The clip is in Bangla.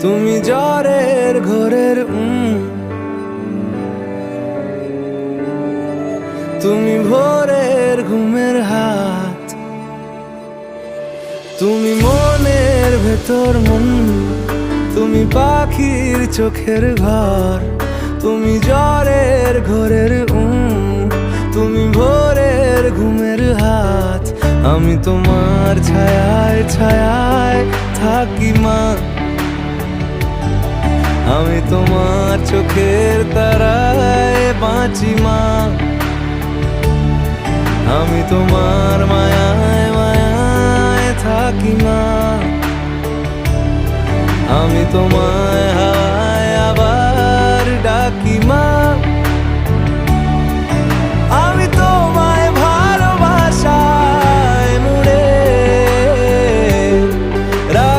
তুমি জ্বরের ঘোরের তুমি ভোরের ঘুমের হাত, তুমি মনের ভেতর মন, তুমি পাখির চোখের ঘর, তুমি জ্বরের ঘোরের তুমি ভোরের ঘুমের হাত। আমি তোমার ছায়ায় ছায়ায় থাকি মা, আমি তোমার চোখের তারায় বাঁচি মা, আমি তোমার মায়ায় মায়ায় থাকি মা, আমি তোমায়